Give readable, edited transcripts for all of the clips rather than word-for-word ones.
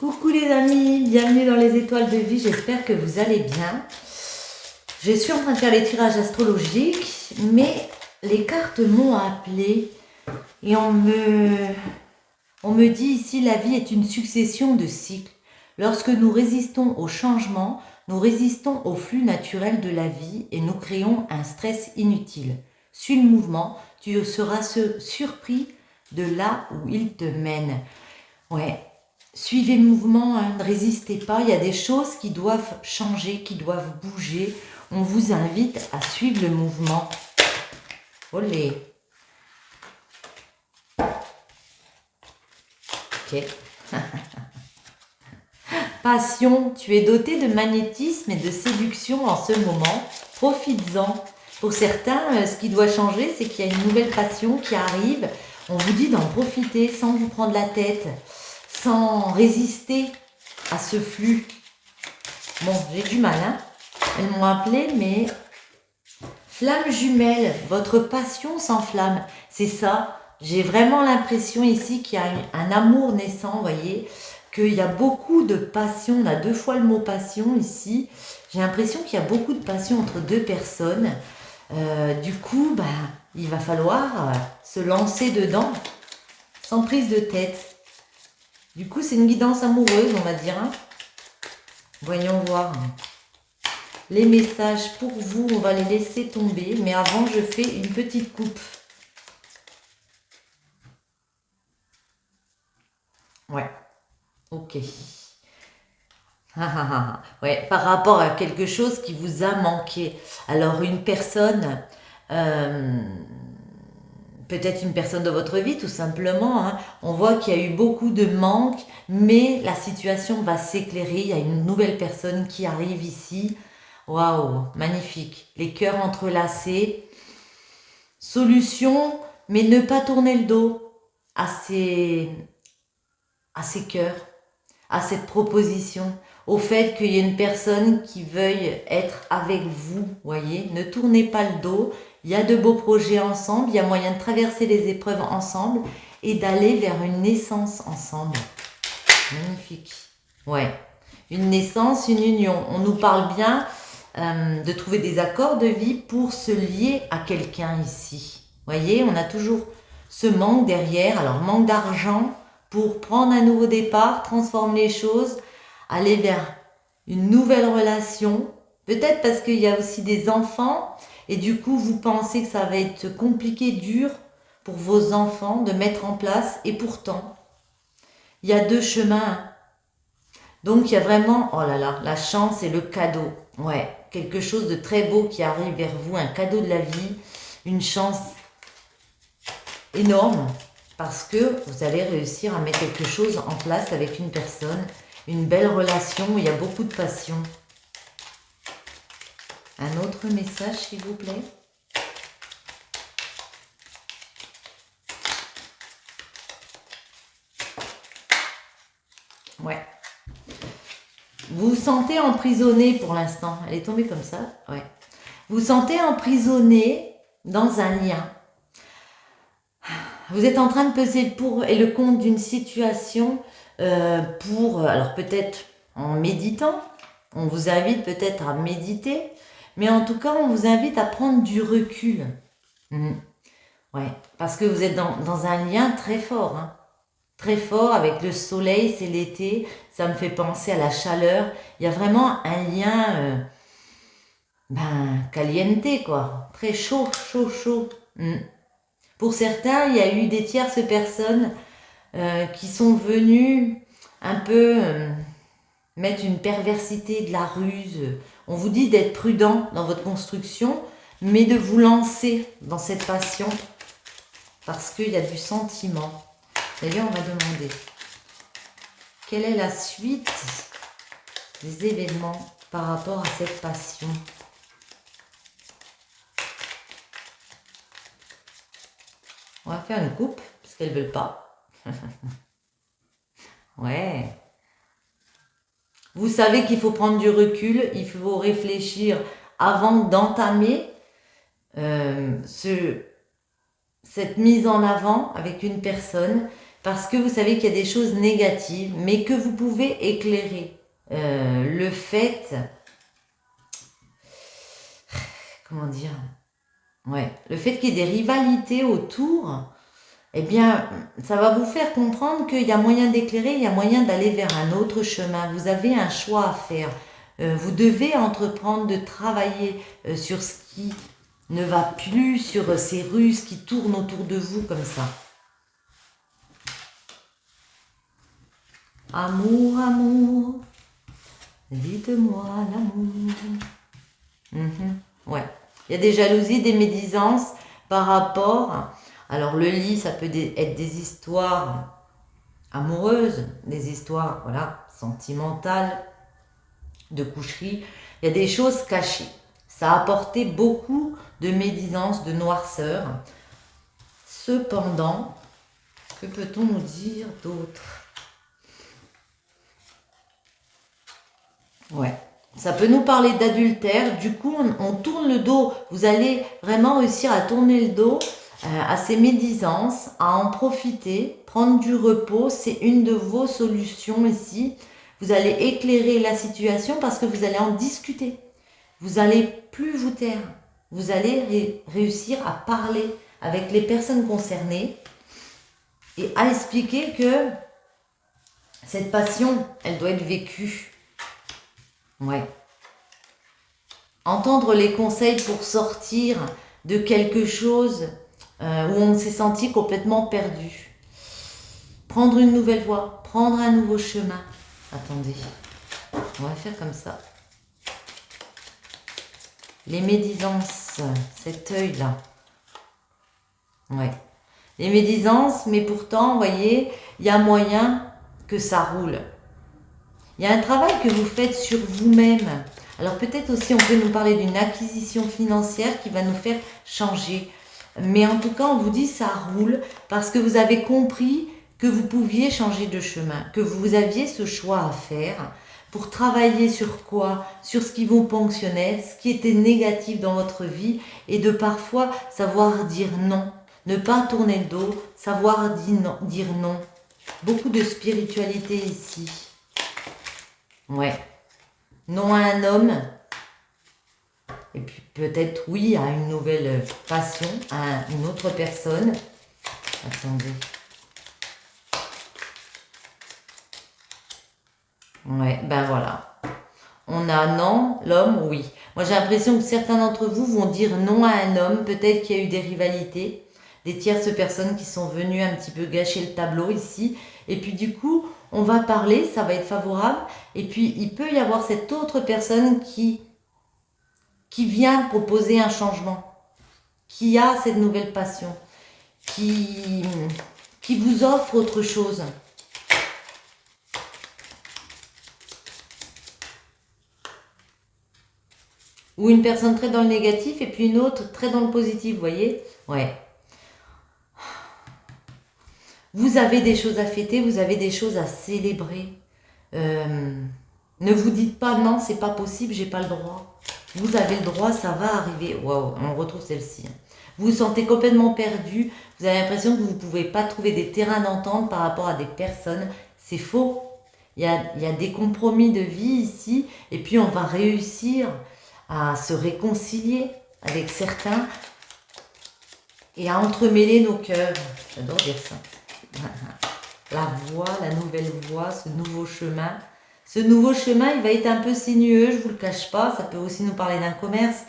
Coucou les amis, bienvenue dans les étoiles de vie, j'espère que vous allez bien. Je suis en train de faire les tirages astrologiques, mais les cartes m'ont appelé et on me dit ici la vie est une succession de cycles. Lorsque nous résistons au changement, nous résistons au flux naturel de la vie et nous créons un stress inutile. Suis le mouvement, tu seras surpris de là où il te mène. Ouais. Suivez le mouvement, hein, ne résistez pas, il y a des choses qui doivent changer, qui doivent bouger. On vous invite à suivre le mouvement. Olé. Ok. Passion, tu es doté de magnétisme et de séduction en ce moment. Profites-en. Pour certains, ce qui doit changer, c'est qu'il y a une nouvelle passion qui arrive. On vous dit d'en profiter sans vous prendre la tête, sans résister à ce flux. Bon, j'ai du mal, hein. Elles m'ont appelé, mais flamme jumelle, votre passion s'enflamme. C'est ça, j'ai vraiment l'impression ici qu'il y a un amour naissant, vous voyez, qu'il y a beaucoup de passion. On a 2 fois le mot passion ici. J'ai l'impression qu'il y a beaucoup de passion entre 2 personnes. Du coup, il va falloir se lancer dedans, sans prise de tête. Du coup, c'est une guidance amoureuse, on va dire. Hein. Voyons voir. Les messages pour vous, on va les laisser tomber. Mais avant, je fais une petite coupe. Ouais. Ok. Ouais, par rapport à quelque chose qui vous a manqué. Alors, une personne... peut-être une personne de votre vie, tout simplement. Hein. On voit qu'il y a eu beaucoup de manques, mais la situation va s'éclairer. Il y a une nouvelle personne qui arrive ici. Waouh, magnifique. Les cœurs entrelacés. Solution, mais ne pas tourner le dos à ces cœurs, à cette proposition, au fait qu'il y ait une personne qui veuille être avec vous, voyez. Ne tournez pas le dos. Il y a de beaux projets ensemble, il y a moyen de traverser les épreuves ensemble et d'aller vers une naissance ensemble. Magnifique. Ouais. Une naissance, une union. On nous parle bien de trouver des accords de vie pour se lier à quelqu'un ici. Voyez, on a toujours ce manque derrière. Alors, manque d'argent pour prendre un nouveau départ, transformer les choses, aller vers une nouvelle relation. Peut-être parce qu'il y a aussi des enfants. Et du coup, vous pensez que ça va être compliqué, dur pour vos enfants de mettre en place. Et pourtant, il y a 2 chemins. Donc, il y a vraiment, oh là là, la chance et le cadeau. Ouais, quelque chose de très beau qui arrive vers vous, un cadeau de la vie, une chance énorme. Parce que vous allez réussir à mettre quelque chose en place avec une personne, une belle relation où il y a beaucoup de passion. Un autre message, s'il vous plaît. Ouais. Vous vous sentez emprisonné pour l'instant. Elle est tombée comme ça. Ouais. Vous vous sentez emprisonné dans un lien. Vous êtes en train de peser le pour et le contre d'une situation alors peut-être en méditant. On vous invite peut-être à méditer. Mais en tout cas, on vous invite à prendre du recul. Ouais, parce que vous êtes dans un lien très fort. Hein. Très fort avec le soleil, c'est l'été. Ça me fait penser à la chaleur. Il y a vraiment un lien caliente, quoi. Très chaud, chaud, chaud. Pour certains, il y a eu des tierces personnes qui sont venues un peu mettre une perversité, de la ruse. On vous dit d'être prudent dans votre construction, mais de vous lancer dans cette passion parce qu'il y a du sentiment. D'ailleurs, on va demander quelle est la suite des événements par rapport à cette passion. On va faire une coupe parce qu'elles ne veulent pas. Ouais. Vous savez qu'il faut prendre du recul, il faut réfléchir avant d'entamer cette mise en avant avec une personne. parce que vous savez qu'il y a des choses négatives, mais que vous pouvez éclairer. Le fait... Comment dire? Ouais, le fait qu'il y ait des rivalités autour, eh bien, ça va vous faire comprendre qu'il y a moyen d'éclairer, il y a moyen d'aller vers un autre chemin. Vous avez un choix à faire. Vous devez entreprendre de travailler sur ce qui ne va plus, sur ces ruses qui tournent autour de vous comme ça. Amour, amour, dites-moi l'amour. Ouais. Il y a des jalousies, des médisances par rapport... Alors le lit, ça peut être des histoires amoureuses, des histoires voilà, sentimentales, de coucherie. Il y a des choses cachées. Ça a apporté beaucoup de médisance, de noirceur. Cependant, que peut-on nous dire d'autre? Ouais. Ça peut nous parler d'adultère. Du coup, on tourne le dos. Vous allez vraiment réussir à tourner le dos à ces médisances, à en profiter, prendre du repos. C'est une de vos solutions ici. Vous allez éclairer la situation parce que vous allez en discuter. Vous n'allez plus vous taire. Vous allez réussir à parler avec les personnes concernées et à expliquer que cette passion, elle doit être vécue. Ouais. Entendre les conseils pour sortir de quelque chose où on s'est senti complètement perdu. Prendre une nouvelle voie, prendre un nouveau chemin. Attendez, on va faire comme ça. Les médisances, cet œil-là. Ouais. Les médisances, mais pourtant, vous voyez, il y a moyen que ça roule. Il y a un travail que vous faites sur vous-même. Alors peut-être aussi on peut nous parler d'une acquisition financière qui va nous faire changer. Mais en tout cas on vous dit ça roule parce que vous avez compris que vous pouviez changer de chemin, que vous aviez ce choix à faire pour travailler sur quoi? Sur ce qui vous ponctionnait, ce qui était négatif dans votre vie et de parfois savoir dire non, ne pas tourner le dos, savoir dire non. Beaucoup de spiritualité ici. Ouais. Non à un homme. Et puis peut-être oui à une nouvelle passion, à une autre personne. Attendez. Ouais, ben voilà. On a non, l'homme, oui. Moi j'ai l'impression que certains d'entre vous vont dire non à un homme. Peut-être qu'il y a eu des rivalités, des tierces personnes qui sont venues un petit peu gâcher le tableau ici. Et puis du coup, on va parler, ça va être favorable. Et puis il peut y avoir cette autre personne qui vient proposer un changement, qui a cette nouvelle passion, qui vous offre autre chose. Ou une personne très dans le négatif et puis une autre très dans le positif, vous voyez? Ouais. Vous avez des choses à fêter, vous avez des choses à célébrer. Ne vous dites pas non, c'est pas possible, j'ai pas le droit. Vous avez le droit, ça va arriver. Waouh, on retrouve celle-ci. Vous vous sentez complètement perdu, vous avez l'impression que vous ne pouvez pas trouver des terrains d'entente par rapport à des personnes. C'est faux. Il y a des compromis de vie ici et puis on va réussir à se réconcilier avec certains et à entremêler nos cœurs. J'adore dire ça. La voie, la nouvelle voie, ce nouveau chemin. Ce nouveau chemin, il va être un peu sinueux, je ne vous le cache pas. Ça peut aussi nous parler d'un commerce.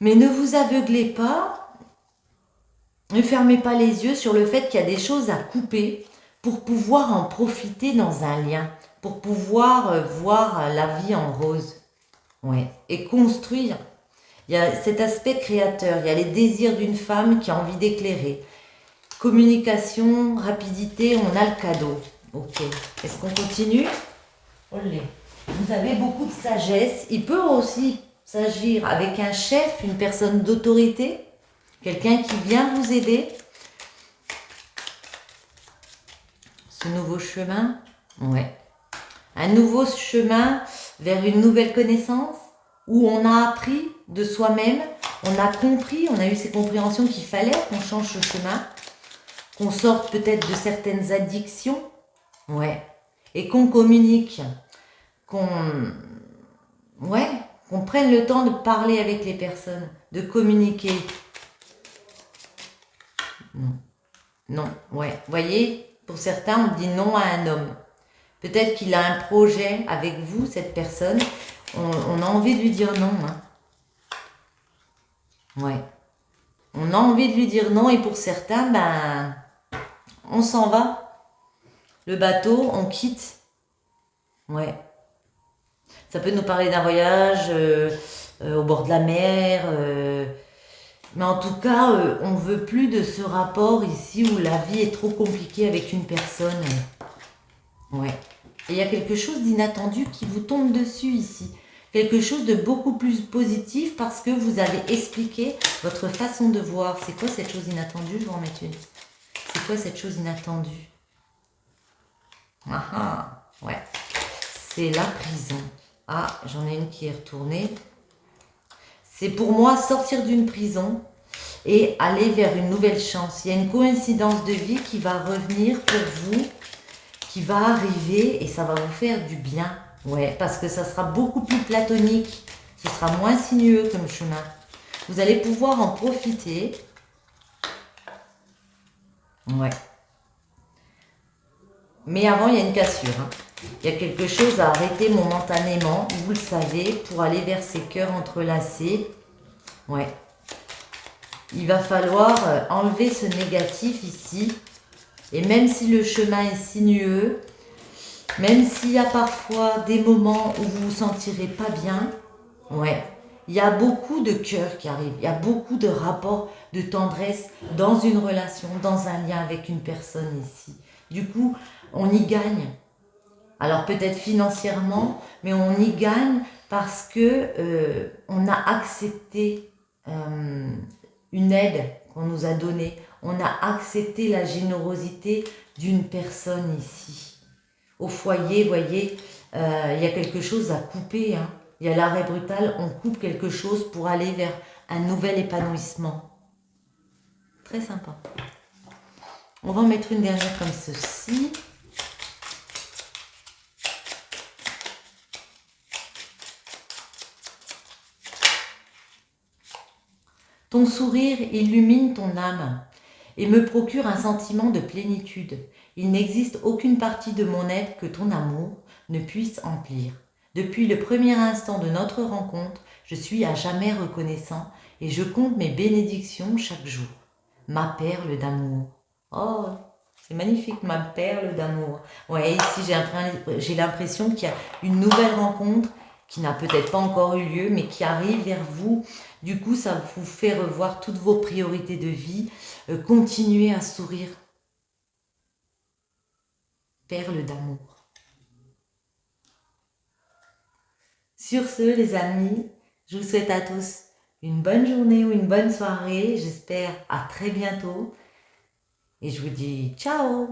Mais ne vous aveuglez pas, ne fermez pas les yeux sur le fait qu'il y a des choses à couper pour pouvoir en profiter dans un lien, pour pouvoir voir la vie en rose. Ouais. Et construire. Il y a cet aspect créateur, il y a les désirs d'une femme qui a envie d'éclairer. Communication, rapidité, on a le cadeau. Ok. Est-ce qu'on continue? Olé. Vous avez beaucoup de sagesse. Il peut aussi s'agir avec un chef, une personne d'autorité, quelqu'un qui vient vous aider. Ce nouveau chemin, ouais. Un nouveau chemin vers une nouvelle connaissance où on a appris de soi-même, on a compris, on a eu ces compréhensions qu'il fallait qu'on change ce chemin. qu'on sorte peut-être de certaines addictions, ouais, et qu'on communique, ouais, qu'on prenne le temps de parler avec les personnes, de communiquer. Non, non, ouais, voyez, pour certains, on dit non à un homme. Peut-être qu'il a un projet avec vous, cette personne, on a envie de lui dire non, hein. Ouais. On a envie de lui dire non et pour certains, ben, on s'en va. Le bateau, on quitte. Ouais. Ça peut nous parler d'un voyage au bord de la mer. Mais en tout cas, on veut plus de ce rapport ici où la vie est trop compliquée avec une personne. Ouais. Et il y a quelque chose d'inattendu qui vous tombe dessus ici. Quelque chose de beaucoup plus positif parce que vous avez expliqué votre façon de voir. C'est quoi cette chose inattendue? Je vais en mettre une. C'est quoi cette chose inattendue? Ah ah, ouais. C'est la prison. Ah, j'en ai une qui est retournée. C'est pour moi sortir d'une prison et aller vers une nouvelle chance. Il y a une coïncidence de vie qui va revenir pour vous, qui va arriver et ça va vous faire du bien. Ouais, parce que ça sera beaucoup plus platonique. Ce sera moins sinueux comme chemin. Vous allez pouvoir en profiter. Ouais. Mais avant, il y a une cassure. Hein. Il y a quelque chose à arrêter momentanément, vous le savez, pour aller vers ces cœurs entrelacés. Ouais. Il va falloir enlever ce négatif ici. Et même si le chemin est sinueux, même s'il y a parfois des moments où vous vous sentirez pas bien, ouais, il y a beaucoup de cœurs qui arrivent, il y a beaucoup de rapports de tendresse dans une relation, dans un lien avec une personne ici. Du coup, on y gagne. Alors peut-être financièrement, mais on y gagne parce que on a accepté une aide qu'on nous a donnée. On a accepté la générosité d'une personne ici. Au foyer, vous voyez, il y a quelque chose à couper. Hein. Il y a l'arrêt brutal, on coupe quelque chose pour aller vers un nouvel épanouissement. Très sympa. On va en mettre une dernière comme ceci. Ton sourire illumine ton âme et me procure un sentiment de plénitude. Il n'existe aucune partie de mon être que ton amour ne puisse emplir. Depuis le premier instant de notre rencontre, je suis à jamais reconnaissant et je compte mes bénédictions chaque jour. Ma perle d'amour. Oh, c'est magnifique, ma perle d'amour. Ouais, ici j'ai l'impression qu'il y a une nouvelle rencontre qui n'a peut-être pas encore eu lieu, mais qui arrive vers vous. Du coup, ça vous fait revoir toutes vos priorités de vie. Continuez à sourire. Perle d'amour. Sur ce, les amis, je vous souhaite à tous une bonne journée ou une bonne soirée. J'espère à très bientôt. Et je vous dis ciao!